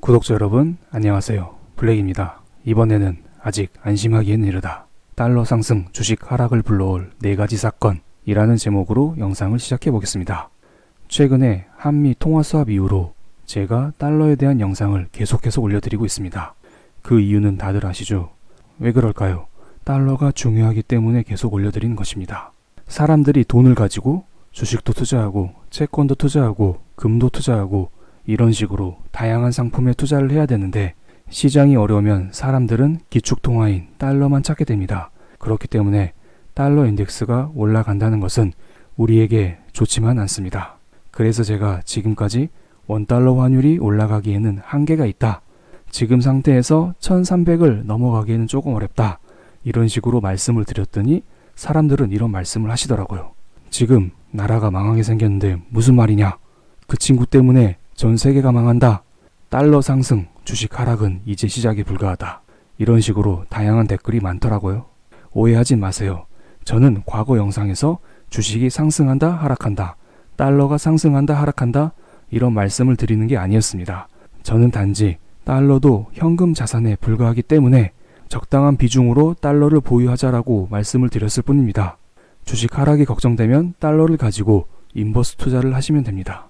구독자 여러분 안녕하세요. 블랙입니다. 이번에는 아직 안심하기에는 이르다. 달러 상승 주식 하락을 불러올 4가지 사건이라는 제목으로 영상을 시작해 보겠습니다. 최근에 한미 통화 수합 이후로 제가 달러에 대한 영상을 계속해서 올려드리고 있습니다. 그 이유는 다들 아시죠? 왜 그럴까요? 달러가 중요하기 때문에 계속 올려드리는 것입니다. 사람들이 돈을 가지고 주식도 투자하고 채권도 투자하고 금도 투자하고 이런 식으로 다양한 상품에 투자를 해야 되는데 시장이 어려우면 사람들은 기축통화인 달러만 찾게 됩니다. 그렇기 때문에 달러 인덱스가 올라간다는 것은 우리에게 좋지만 않습니다. 그래서 제가 지금까지 원달러 환율이 올라가기에는 한계가 있다. 지금 상태에서 1300을 넘어가기에는 조금 어렵다. 이런 식으로 말씀을 드렸더니 사람들은 이런 말씀을 하시더라고요. 지금 나라가 망하게 생겼는데 무슨 말이냐? 그 친구 때문에 전 세계가 망한다. 달러 상승, 주식 하락은 이제 시작에 불과하다. 이런 식으로 다양한 댓글이 많더라고요. 오해하지 마세요. 저는 과거 영상에서 주식이 상승한다, 하락한다, 달러가 상승한다, 하락한다 이런 말씀을 드리는 게 아니었습니다. 저는 단지 달러도 현금 자산에 불과하기 때문에 적당한 비중으로 달러를 보유하자라고 말씀을 드렸을 뿐입니다. 주식 하락이 걱정되면 달러를 가지고 인버스 투자를 하시면 됩니다.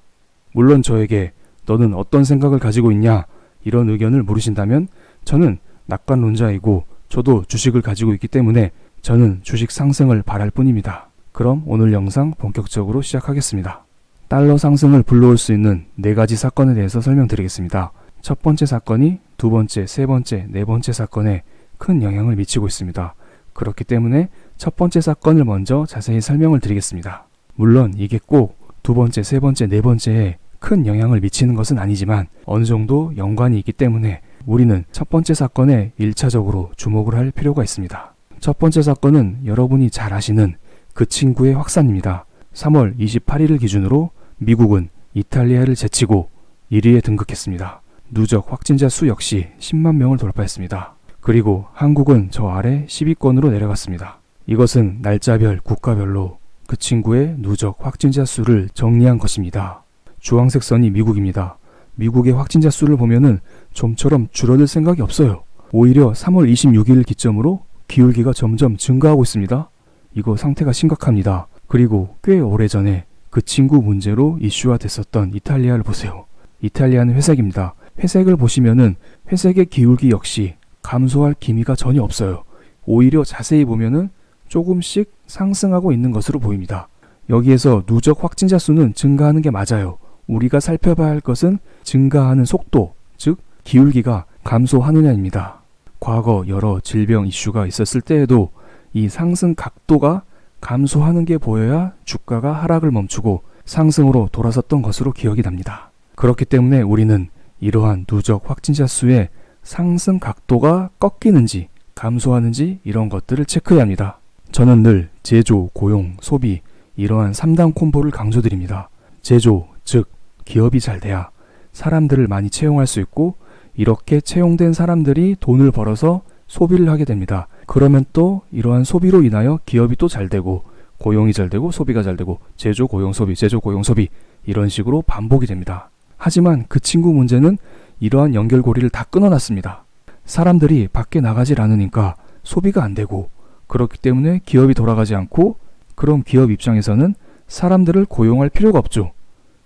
물론 저에게 너는 어떤 생각을 가지고 있냐 이런 의견을 물으신다면 저는 낙관론자이고 저도 주식을 가지고 있기 때문에 저는 주식 상승을 바랄 뿐입니다. 그럼 오늘 영상 본격적으로 시작하겠습니다. 달러 상승을 불러올 수 있는 4가지 사건에 대해서 설명드리겠습니다. 첫 번째 사건이 두 번째, 세 번째, 네 번째 사건에 큰 영향을 미치고 있습니다. 그렇기 때문에 첫 번째 사건을 먼저 자세히 설명을 드리겠습니다. 물론 이게 꼭 두 번째, 세 번째, 네 번째에 큰 영향을 미치는 것은 아니지만 어느 정도 연관이 있기 때문에 우리는 첫 번째 사건에 1차적으로 주목을 할 필요가 있습니다. 첫 번째 사건은 여러분이 잘 아시는 그 친구의 확산입니다. 3월 28일을 기준으로 미국은 이탈리아를 제치고 1위에 등극했습니다. 누적 확진자 수 역시 10만 명을 돌파했습니다. 그리고 한국은 저 아래 10위권으로 내려갔습니다. 이것은 날짜별 국가별로 그 친구의 누적 확진자 수를 정리한 것입니다. 주황색 선이 미국입니다. 미국의 확진자 수를 보면은 좀처럼 줄어들 생각이 없어요. 오히려 3월 26일 기점으로 기울기가 점점 증가하고 있습니다. 이거 상태가 심각합니다. 그리고 꽤 오래전에 그 친구 문제로 이슈화 됐었던 이탈리아를 보세요. 이탈리아는 회색입니다. 회색을 보시면은 회색의 기울기 역시 감소할 기미가 전혀 없어요. 오히려 자세히 보면은 조금씩 상승하고 있는 것으로 보입니다. 여기에서 누적 확진자 수는 증가하는 게 맞아요. 우리가 살펴봐야 할 것은 증가하는 속도, 즉 기울기가 감소하느냐입니다. 과거 여러 질병 이슈가 있었을 때에도 이 상승 각도가 감소하는 게 보여야 주가가 하락을 멈추고 상승으로 돌아섰던 것으로 기억이 납니다. 그렇기 때문에 우리는 이러한 누적 확진자 수의 상승 각도가 꺾이는지 감소하는지 이런 것들을 체크해야 합니다. 저는 늘 제조, 고용, 소비 이러한 3단 콤보를 강조드립니다. 제조, 즉 기업이 잘 돼야 사람들을 많이 채용할 수 있고 이렇게 채용된 사람들이 돈을 벌어서 소비를 하게 됩니다. 그러면 또 이러한 소비로 인하여 기업이 또 잘 되고 고용이 잘 되고 소비가 잘 되고 제조, 고용, 소비, 제조, 고용, 소비 이런 식으로 반복이 됩니다. 하지만 그 친구 문제는 이러한 연결고리를 다 끊어놨습니다. 사람들이 밖에 나가질 않으니까 소비가 안 되고 그렇기 때문에 기업이 돌아가지 않고 그럼 기업 입장에서는 사람들을 고용할 필요가 없죠.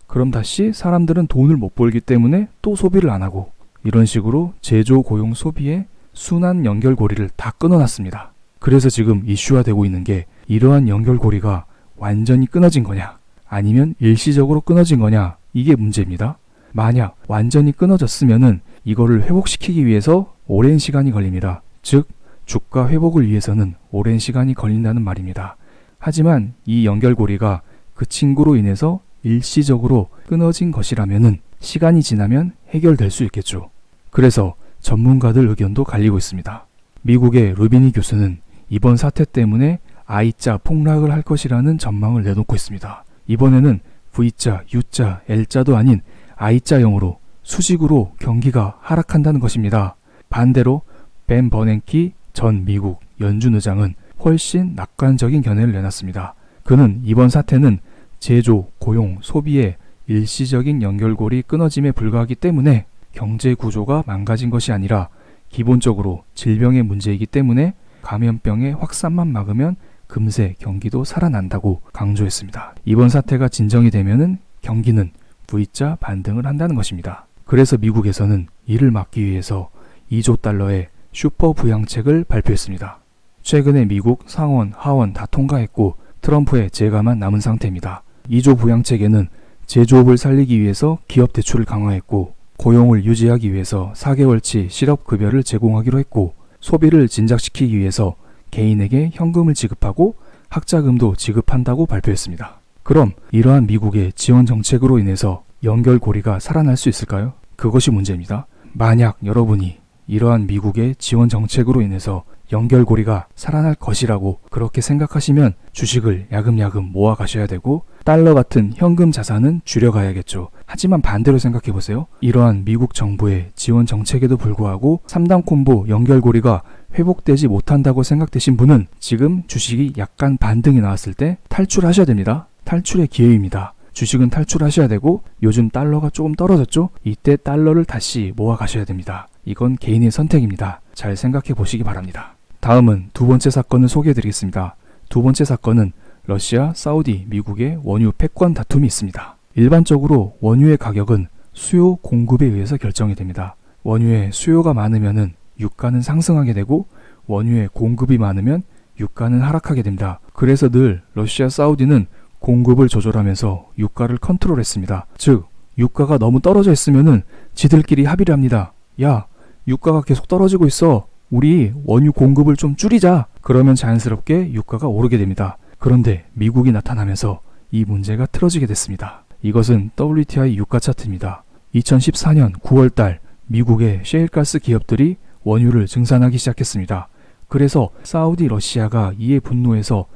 그럼 다시 사람들은 돈을 못 벌기 때문에 또 소비를 안 하고 이런 식으로 제조, 고용, 소비의 순환 연결고리를 다 끊어놨습니다. 그래서 지금 이슈화되고 있는 게 이러한 연결고리가 완전히 끊어진 거냐 아니면 일시적으로 끊어진 거냐 이게 문제입니다. 만약 완전히 끊어졌으면은 이거를 회복시키기 위해서 오랜 시간이 걸립니다. 즉 주가 회복을 위해서는 오랜 시간이 걸린다는 말입니다. 하지만 이 연결고리가 그 친구로 인해서 일시적으로 끊어진 것이라면은 시간이 지나면 해결될 수 있겠죠. 그래서 전문가들 의견도 갈리고 있습니다. 미국의 루비니 교수는 이번 사태 때문에 I자 폭락을 할 것이라는 전망을 내놓고 있습니다. 이번에는 V자, U자, L자도 아닌 I자형으로 수직으로 경기가 하락한다는 것입니다. 반대로 벤 버냉키 전 미국 연준 의장은 훨씬 낙관적인 견해를 내놨습니다. 그는 이번 사태는 제조, 고용, 소비의 일시적인 연결고리 끊어짐에 불과하기 때문에 경제 구조가 망가진 것이 아니라 기본적으로 질병의 문제이기 때문에 감염병의 확산만 막으면 금세 경기도 살아난다고 강조했습니다. 이번 사태가 진정이 되면은 경기는 V자 반등을 한다는 것입니다. 그래서 미국에서는 이를 막기 위해서 2조 달러의 슈퍼 부양책을 발표했습니다. 최근에 미국 상원, 하원 다 통과했고 트럼프의 재가만 남은 상태입니다. 2조 부양책에는 제조업을 살리기 위해서 기업 대출을 강화했고 고용을 유지하기 위해서 4개월치 실업급여를 제공하기로 했고 소비를 진작시키기 위해서 개인에게 현금을 지급하고 학자금도 지급한다고 발표했습니다. 그럼 이러한 미국의 지원 정책으로 인해서 연결고리가 살아날 수 있을까요? 그것이 문제입니다. 만약 여러분이 이러한 미국의 지원 정책으로 인해서 연결고리가 살아날 것이라고 그렇게 생각하시면 주식을 야금야금 모아 가셔야 되고 달러 같은 현금 자산은 줄여가야겠죠. 하지만 반대로 생각해보세요. 이러한 미국 정부의 지원 정책에도 불구하고 3단 콤보 연결고리가 회복되지 못한다고 생각되신 분은 지금 주식이 약간 반등이 나왔을 때 탈출하셔야 됩니다. 탈출의 기회입니다. 주식은 탈출하셔야 되고 요즘 달러가 조금 떨어졌죠? 이때 달러를 다시 모아 가셔야 됩니다. 이건 개인의 선택입니다. 잘 생각해 보시기 바랍니다. 다음은 두 번째 사건을 소개해 드리겠습니다. 두 번째 사건은 러시아, 사우디, 미국의 원유 패권 다툼이 있습니다. 일반적으로 원유의 가격은 수요 공급에 의해서 결정이 됩니다. 원유의 수요가 많으면 유가는 상승하게 되고 원유의 공급이 많으면 유가는 하락하게 됩니다. 그래서 늘 러시아, 사우디는 공급을 조절하면서 유가를 컨트롤했습니다. 즉 유가가 너무 떨어져 있으면은 지들끼리 합의를 합니다. 야, 유가가 계속 떨어지고 있어. 우리 원유 공급을 좀 줄이자. 그러면 자연스럽게 유가가 오르게 됩니다. 그런데 미국이 나타나면서 이 문제가 틀어지게 됐습니다. 이것은 WTI 유가 차트입니다. 2014년 9월달 미국의 셰일가스 기업들이 원유를 증산하기 시작했습니다. 그래서 사우디, 러시아가 이에 분노해서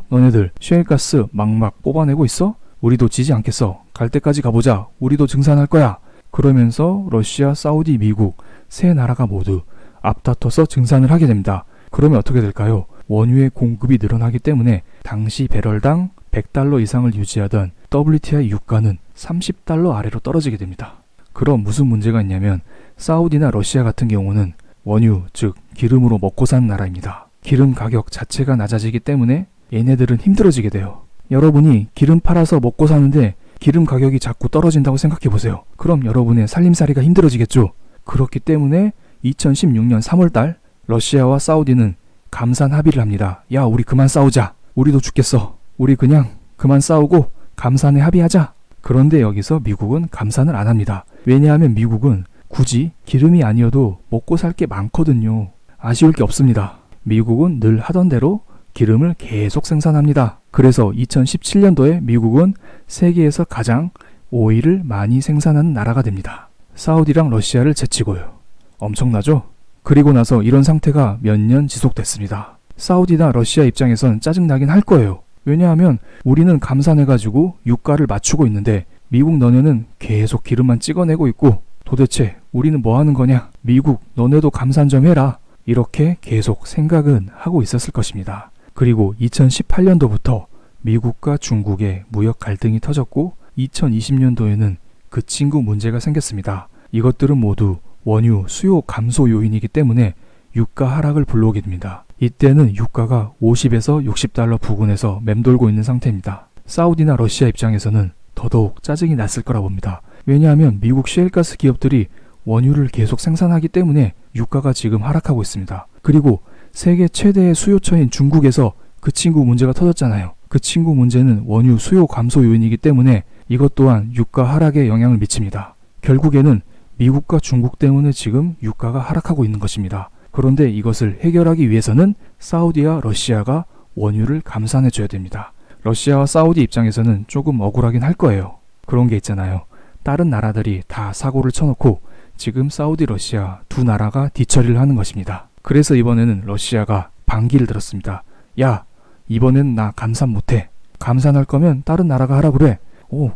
너네들 셰일가스 막막 뽑아내고 있어? 우리도 지지 않겠어. 갈 때까지 가보자. 우리도 증산할 거야. 그러면서 러시아, 사우디, 미국 세 나라가 모두 앞다퉈서 증산을 하게 됩니다. 그러면 어떻게 될까요? 원유의 공급이 늘어나기 때문에 당시 배럴당 100달러 이상을 유지하던 WTI 유가는 30달러 아래로 떨어지게 됩니다. 그럼 무슨 문제가 있냐면 사우디나 러시아 같은 경우는 원유, 즉 기름으로 먹고 사는 나라입니다. 기름 가격 자체가 낮아지기 때문에 얘네들은 힘들어지게 돼요. 여러분이 기름 팔아서 먹고 사는데 기름 가격이 자꾸 떨어진다고 생각해 보세요. 그럼 여러분의 살림살이가 힘들어지겠죠. 그렇기 때문에 2016년 3월달 러시아와 사우디는 감산 합의를 합니다. 야, 우리 그만 싸우자. 우리도 죽겠어. 우리 그냥 그만 싸우고 감산에 합의하자. 그런데 여기서 미국은 감산을 안 합니다. 왜냐하면 미국은 굳이 기름이 아니어도 먹고 살 게 많거든요. 아쉬울 게 없습니다. 미국은 늘 하던 대로 기름을 계속 생산합니다. 그래서 2017년도에 미국은 세계에서 가장 오일을 많이 생산하는 나라가 됩니다. 사우디랑 러시아를 제치고요. 엄청나죠? 그리고 나서 이런 상태가 몇 년 지속됐습니다. 사우디나 러시아 입장에선 짜증나긴 할 거예요. 왜냐하면 우리는 감산해가지고 유가를 맞추고 있는데 미국 너네는 계속 기름만 찍어내고 있고 도대체 우리는 뭐 하는 거냐? 미국 너네도 감산 좀 해라. 이렇게 계속 생각은 하고 있었을 것입니다. 그리고 2018년도부터 미국과 중국의 무역 갈등이 터졌고 2020년도에는 그 친구 문제가 생겼습니다. 이것들은 모두 원유 수요 감소 요인이기 때문에 유가 하락을 불러오게 됩니다. 이때는 유가가 50에서 60달러 부근에서 맴돌고 있는 상태입니다. 사우디나 러시아 입장에서는 더더욱 짜증이 났을 거라 봅니다. 왜냐하면 미국 셰일가스 기업들이 원유를 계속 생산하기 때문에 유가가 지금 하락하고 있습니다. 그리고 세계 최대의 수요처인 중국에서 그 친구 문제가 터졌잖아요. 그 친구 문제는 원유 수요 감소 요인이기 때문에 이것 또한 유가 하락에 영향을 미칩니다. 결국에는 미국과 중국 때문에 지금 유가가 하락하고 있는 것입니다. 그런데 이것을 해결하기 위해서는 사우디와 러시아가 원유를 감산해줘야 됩니다. 러시아와 사우디 입장에서는 조금 억울하긴 할 거예요. 그런 게 있잖아요. 다른 나라들이 다 사고를 쳐놓고 지금 사우디, 러시아 두 나라가 뒤처리를 하는 것입니다. 그래서 이번에는 러시아가 반기를 들었습니다. 야, 이번엔 나 감산 못해. 감산할 거면 다른 나라가 하라 그래.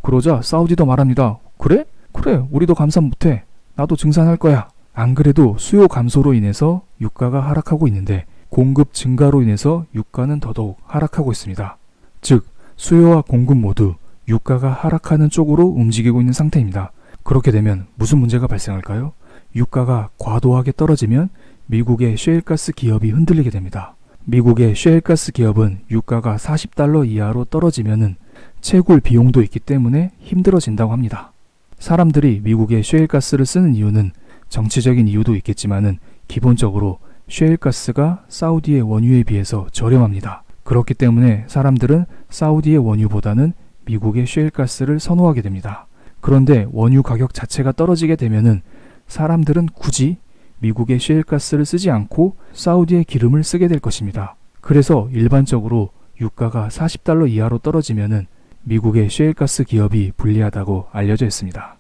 그러자 사우디도 말합니다. 그래? 그래, 우리도 감산 못해. 나도 증산할 거야. 안 그래도 수요 감소로 인해서 유가가 하락하고 있는데 공급 증가로 인해서 유가는 더더욱 하락하고 있습니다. 즉 수요와 공급 모두 유가가 하락하는 쪽으로 움직이고 있는 상태입니다. 그렇게 되면 무슨 문제가 발생할까요? 유가가 과도하게 떨어지면 미국의 셰일가스 기업이 흔들리게 됩니다. 미국의 셰일가스 기업은 유가가 $40 이하로 떨어지면은 채굴 비용도 있기 때문에 힘들어진다고 합니다. 사람들이 미국의 셰일가스를 쓰는 이유는 정치적인 이유도 있겠지만은 기본적으로 셰일가스가 사우디의 원유에 비해서 저렴합니다. 그렇기 때문에 사람들은 사우디의 원유보다는 미국의 셰일가스를 선호하게 됩니다. 그런데 원유 가격 자체가 떨어지게 되면은 사람들은 굳이 미국의 셰일가스를 쓰지 않고 사우디의 기름을 쓰게 될 것입니다. 그래서 일반적으로 유가가 $40 이하로 떨어지면은 미국의 셰일가스 기업이 불리하다고 알려져 있습니다.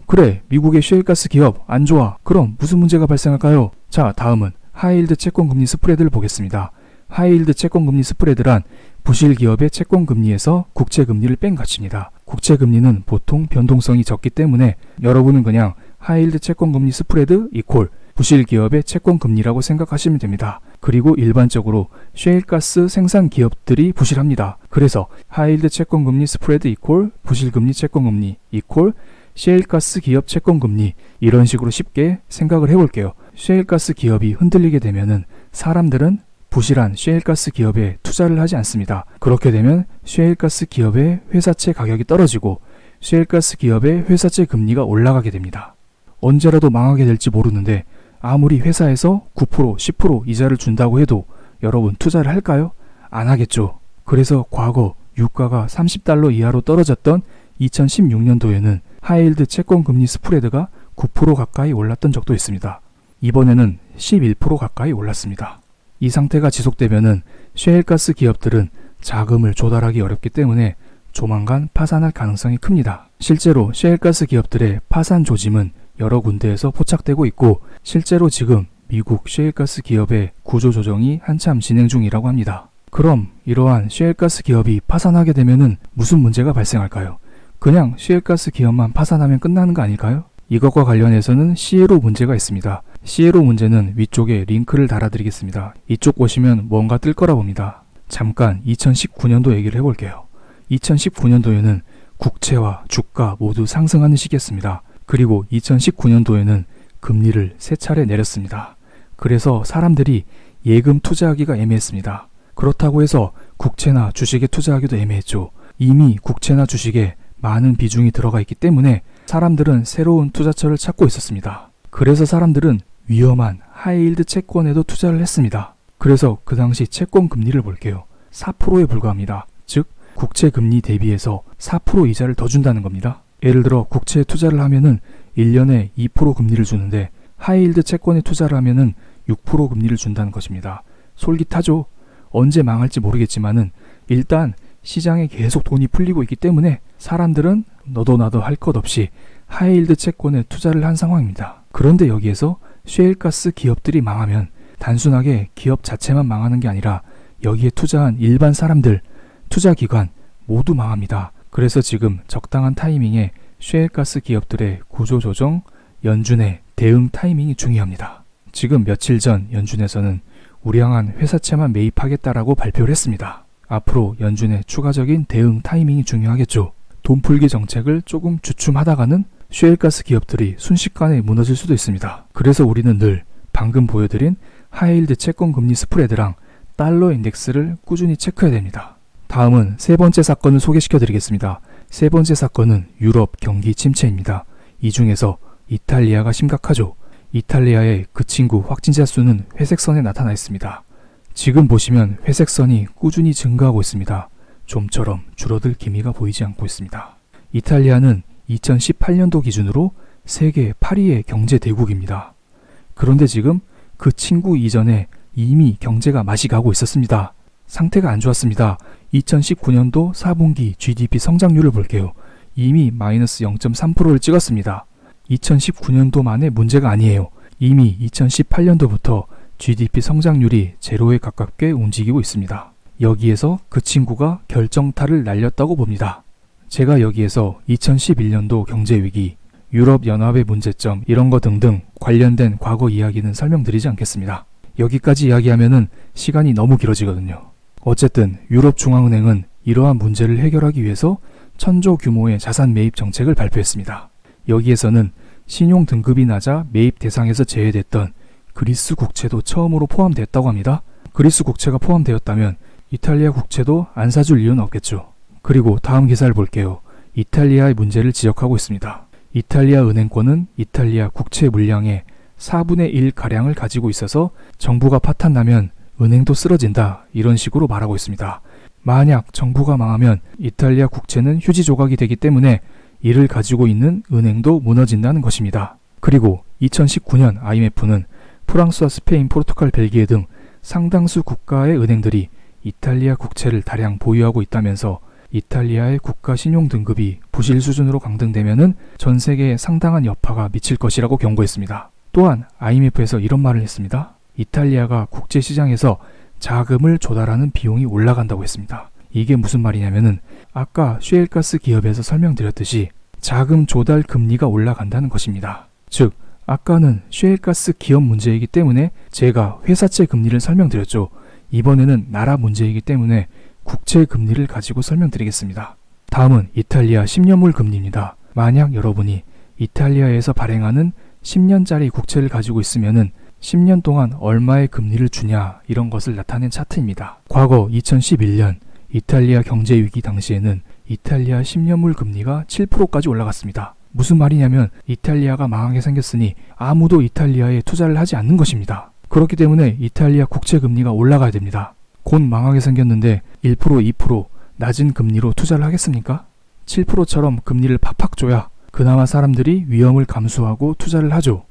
그래, 미국의 셰일가스 기업 안 좋아. 그럼 무슨 문제가 발생할까요? 자, 다음은 하이힐드 채권금리 스프레드를 보겠습니다. 하이힐드 채권금리 스프레드란 부실 기업의 채권금리에서 국채금리를 뺀 가치입니다. 국채금리는 보통 변동성이 적기 때문에 여러분은 그냥 하이힐드 채권금리 스프레드 이퀄 부실 기업의 채권금리라고 생각하시면 됩니다. 그리고 일반적으로 셰일가스 생산 기업들이 부실합니다. 그래서 하이힐드 채권금리 스프레드 이퀄 부실금리 채권금리 이퀄 셰일가스 기업 채권금리, 이런 식으로 쉽게 생각을 해볼게요. 셰일가스 기업이 흔들리게 되면은 사람들은 부실한 셰일가스 기업에 투자를 하지 않습니다. 그렇게 되면 셰일가스 기업의 회사채 가격이 떨어지고 셰일가스 기업의 회사채 금리가 올라가게 됩니다. 언제라도 망하게 될지 모르는데 아무리 회사에서 9%, 10% 이자를 준다고 해도 여러분 투자를 할까요? 안 하겠죠. 그래서 과거 유가가 $30 이하로 떨어졌던 2016년도에는 하이힐드 채권금리 스프레드가 9% 가까이 올랐던 적도 있습니다. 이번에는 11% 가까이 올랐습니다. 이 상태가 지속되면은 셰일가스 기업들은 자금을 조달하기 어렵기 때문에 조만간 파산할 가능성이 큽니다. 실제로 셰일가스 기업들의 파산 조짐은 여러 군데에서 포착되고 있고 실제로 지금 미국 셰일가스 기업의 구조조정이 한참 진행 중이라고 합니다. 그럼 이러한 셰일가스 기업이 파산하게 되면은 무슨 문제가 발생할까요? 그냥 셰일가스 기업만 파산하면 끝나는 거 아닐까요? 이것과 관련해서는 CLO 문제가 있습니다. CLO 문제는 위쪽에 링크를 달아드리겠습니다. 이쪽 보시면 뭔가 뜰 거라 봅니다. 잠깐 2019년도 얘기를 해볼게요. 2019년도에는 국채와 주가 모두 상승하는 시기였습니다. 그리고 2019년도에는 금리를 3차례 내렸습니다. 그래서 사람들이 예금 투자하기가 애매했습니다. 그렇다고 해서 국채나 주식에 투자하기도 애매했죠. 이미 국채나 주식에 많은 비중이 들어가 있기 때문에 사람들은 새로운 투자처를 찾고 있었습니다. 그래서 사람들은 위험한 하이힐드 채권에도 투자를 했습니다. 그래서 그 당시 채권 금리를 볼게요. 4%에 불과합니다. 즉 국채 금리 대비해서 4% 이자를 더 준다는 겁니다. 예를 들어 국채에 투자를 하면은 1년에 2% 금리를 주는데 하이힐드 채권에 투자를 하면은 6% 금리를 준다는 것입니다. 솔깃하죠? 언제 망할지 모르겠지만은 일단 시장에 계속 돈이 풀리고 있기 때문에 사람들은 너도 나도 할 것 없이 하이힐드 채권에 투자를 한 상황입니다. 그런데 여기에서 셰일가스 기업들이 망하면 단순하게 기업 자체만 망하는 게 아니라 여기에 투자한 일반 사람들, 투자기관 모두 망합니다. 그래서 지금 적당한 타이밍에 셰일가스 기업들의 구조조정, 연준의 대응 타이밍이 중요합니다. 지금 며칠 전 연준에서는 우량한 회사채만 매입하겠다라고 발표를 했습니다. 앞으로 연준의 추가적인 대응 타이밍이 중요하겠죠. 돈풀기 정책을 조금 주춤하다가는 셰일가스 기업들이 순식간에 무너질 수도 있습니다. 그래서 우리는 늘 방금 보여드린 하이힐드 채권 금리 스프레드랑 달러 인덱스를 꾸준히 체크해야 됩니다. 다음은 세 번째 사건을 소개시켜 드리겠습니다. 세 번째 사건은 유럽 경기 침체입니다. 이 중에서 이탈리아가 심각하죠. 이탈리아의 그 친구 확진자 수는 회색선에 나타나 있습니다. 지금 보시면 회색선이 꾸준히 증가하고 있습니다. 좀처럼 줄어들 기미가 보이지 않고 있습니다. 이탈리아는 2018년도 기준으로 세계 8위의 경제 대국입니다. 그런데 지금 그 친구 이전에 이미 경제가 맛이 가고 있었습니다. 상태가 안 좋았습니다. 2019년도 4분기 GDP 성장률을 볼게요. 이미 마이너스 0.3%를 찍었습니다. 2019년도만의 문제가 아니에요. 이미 2018년도부터 GDP 성장률이 제로에 가깝게 움직이고 있습니다. 여기에서 그 친구가 결정타를 날렸다고 봅니다. 제가 여기에서 2011년도 경제위기, 유럽연합의 문제점 이런 거 등등 관련된 과거 이야기는 설명드리지 않겠습니다. 여기까지 이야기하면은 시간이 너무 길어지거든요. 어쨌든 유럽중앙은행은 이러한 문제를 해결하기 위해서 1000조 규모의 자산 매입 정책을 발표했습니다. 여기에서는 신용 등급이 낮아 매입 대상에서 제외됐던 그리스 국채도 처음으로 포함되었다고 합니다. 그리스 국채가 포함되었다면 이탈리아 국채도 안 사줄 이유는 없겠죠. 그리고 다음 기사를 볼게요. 이탈리아의 문제를 지적하고 있습니다. 이탈리아 은행권은 이탈리아 국채 물량의 4분의 1가량을 가지고 있어서 정부가 파탄나면 은행도 쓰러진다, 이런 식으로 말하고 있습니다. 만약 정부가 망하면 이탈리아 국채는 휴지 조각이 되기 때문에 이를 가지고 있는 은행도 무너진다는 것입니다. 그리고 2019년 IMF는 프랑스와 스페인, 포르투갈, 벨기에 등 상당수 국가의 은행들이 이탈리아 국채를 다량 보유하고 있다면서 이탈리아의 국가 신용 등급이 부실 수준으로 강등되면은 전 세계에 상당한 여파가 미칠 것이라고 경고했습니다. 또한 IMF에서 이런 말을 했습니다. 이탈리아가 국제 시장에서 자금을 조달하는 비용이 올라간다고 했습니다. 이게 무슨 말이냐면은 아까 셰일가스 기업에서 설명드렸듯이 자금 조달 금리가 올라간다는 것입니다. 즉, 아까는 셰일가스 기업 문제이기 때문에 제가 회사채 금리를 설명드렸죠. 이번에는 나라 문제이기 때문에 국채 금리를 가지고 설명드리겠습니다. 다음은 이탈리아 10년물 금리입니다. 만약 여러분이 이탈리아에서 발행하는 10년짜리 국채를 가지고 있으면은 10년 동안 얼마의 금리를 주냐, 이런 것을 나타낸 차트입니다. 과거 2011년 이탈리아 경제위기 당시에는 이탈리아 10년물 금리가 7%까지 올라갔습니다. 무슨 말이냐면 이탈리아가 망하게 생겼으니 아무도 이탈리아에 투자를 하지 않는 것입니다. 그렇기 때문에 이탈리아 국채 금리가 올라가야 됩니다. 곧 망하게 생겼는데 1%, 2% 낮은 금리로 투자를 하겠습니까? 7%처럼 금리를 팍팍 줘야 그나마 사람들이 위험을 감수하고 투자를 하죠.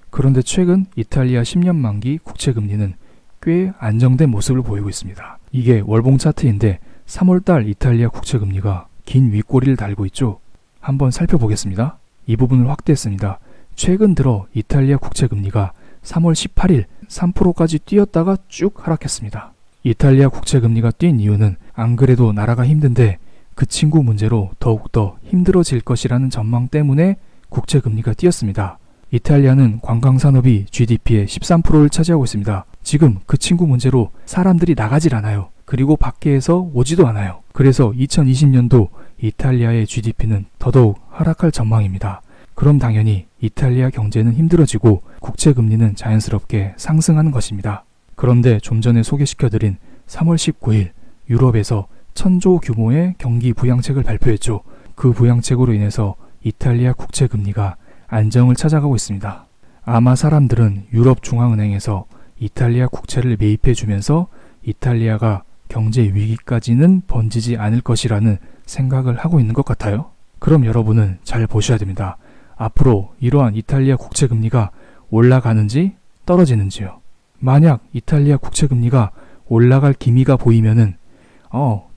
그런데 최근 이탈리아 10년 만기 국채 금리는 꽤 안정된 모습을 보이고 있습니다. 이게 월봉 차트인데 3월달 이탈리아 국채 금리가 긴 윗꼬리를 달고 있죠. 한번 살펴보겠습니다. 이 부분을 확대했습니다. 최근 들어 이탈리아 국채 금리가 3월 18일 3%까지 뛰었다가 쭉 하락했습니다. 이탈리아 국채 금리가 뛴 이유는 안 그래도 나라가 힘든데 그 친구 문제로 더욱더 힘들어질 것이라는 전망 때문에 국채 금리가 뛰었습니다. 이탈리아는 관광산업이 GDP의 13%를 차지하고 있습니다. 지금 그 친구 문제로 사람들이 나가질 않아요. 그리고 밖에서 오지도 않아요. 그래서 2020년도 이탈리아의 GDP는 더더욱 하락할 전망입니다. 그럼 당연히 이탈리아 경제는 힘들어지고 국채 금리는 자연스럽게 상승하는 것입니다. 그런데 좀 전에 소개시켜드린 3월 19일 유럽에서 1000조 규모의 경기 부양책을 발표했죠. 그 부양책으로 인해서 이탈리아 국채 금리가 안정을 찾아가고 있습니다. 아마 사람들은 유럽 중앙은행에서 이탈리아 국채를 매입해주면서 이탈리아가 경제 위기까지는 번지지 않을 것이라는 생각을 하고 있는 것 같아요. 그럼 여러분은 잘 보셔야 됩니다. 앞으로 이러한 이탈리아 국채 금리가 올라가는지 떨어지는지요. 만약 이탈리아 국채 금리가 올라갈 기미가 보이면은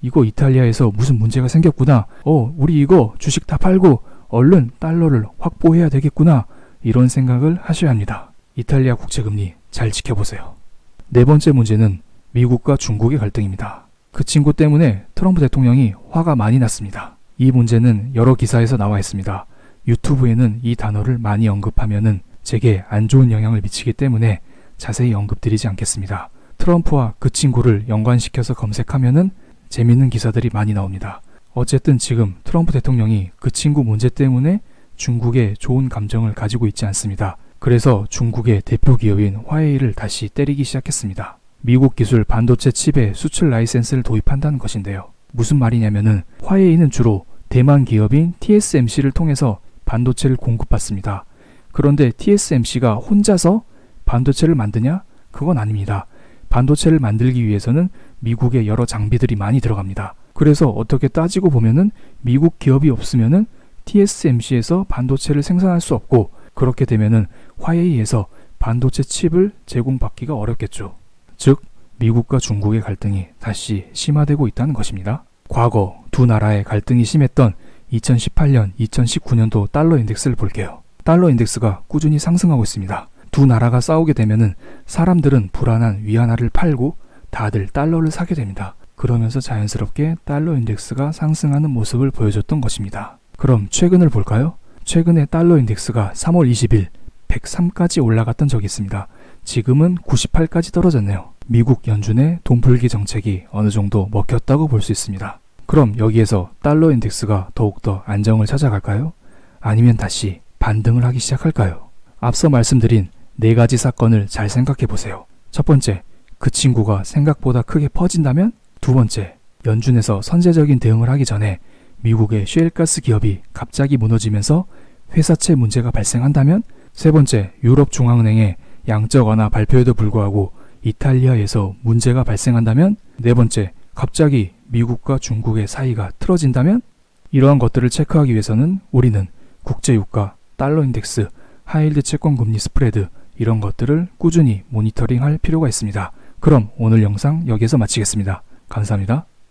이거 이탈리아에서 무슨 문제가 생겼구나. 우리 이거 주식 다 팔고 얼른 달러를 확보해야 되겠구나. 이런 생각을 하셔야 합니다. 이탈리아 국채 금리 잘 지켜보세요. 네 번째 문제는 미국과 중국의 갈등입니다. 그 친구 때문에 트럼프 대통령이 화가 많이 났습니다. 이 문제는 여러 기사에서 나와 있습니다. 유튜브에는 이 단어를 많이 언급하면은 제게 안 좋은 영향을 미치기 때문에 자세히 언급드리지 않겠습니다. 트럼프와 그 친구를 연관시켜서 검색하면은 재밌는 기사들이 많이 나옵니다. 어쨌든 지금 트럼프 대통령이 그 친구 문제 때문에 중국에 좋은 감정을 가지고 있지 않습니다. 그래서 중국의 대표 기업인 화웨이를 다시 때리기 시작했습니다. 미국 기술 반도체 칩의 수출 라이센스를 도입한다는 것인데요. 무슨 말이냐면은 화웨이는 주로 대만 기업인 TSMC를 통해서 반도체를 공급받습니다. 그런데 TSMC가 혼자서 반도체를 만드냐? 그건 아닙니다. 반도체를 만들기 위해서는 미국의 여러 장비들이 많이 들어갑니다. 그래서 어떻게 따지고 보면은 미국 기업이 없으면은 TSMC에서 반도체를 생산할 수 없고, 그렇게 되면은 화웨이에서 반도체 칩을 제공받기가 어렵겠죠. 즉, 미국과 중국의 갈등이 다시 심화되고 있다는 것입니다. 과거 두 나라의 갈등이 심했던 2018년, 2019년도 달러 인덱스를 볼게요. 달러 인덱스가 꾸준히 상승하고 있습니다. 두 나라가 싸우게 되면은 사람들은 불안한 위안화를 팔고 다들 달러를 사게 됩니다. 그러면서 자연스럽게 달러 인덱스가 상승하는 모습을 보여줬던 것입니다. 그럼 최근을 볼까요? 최근에 달러 인덱스가 3월 20일 103까지 올라갔던 적이 있습니다. 지금은 98까지 떨어졌네요. 미국 연준의 돈풀기 정책이 어느 정도 먹혔다고 볼 수 있습니다. 그럼 여기에서 달러 인덱스가 더욱더 안정을 찾아갈까요? 아니면 다시 반등을 하기 시작할까요? 앞서 말씀드린 4가지 사건을 잘 생각해 보세요. 첫 번째, 그 친구가 생각보다 크게 퍼진다면? 두 번째, 연준에서 선제적인 대응을 하기 전에 미국의 셰일가스 기업이 갑자기 무너지면서 회사채 문제가 발생한다면? 세 번째, 유럽중앙은행의 양적 완화 발표에도 불구하고 이탈리아에서 문제가 발생한다면? 네 번째, 갑자기 미국과 중국의 사이가 틀어진다면? 이러한 것들을 체크하기 위해서는 우리는 국제유가, 달러인덱스, 하이힐드 채권금리 스프레드 이런 것들을 꾸준히 모니터링할 필요가 있습니다. 그럼 오늘 영상 여기서 마치겠습니다. 감사합니다.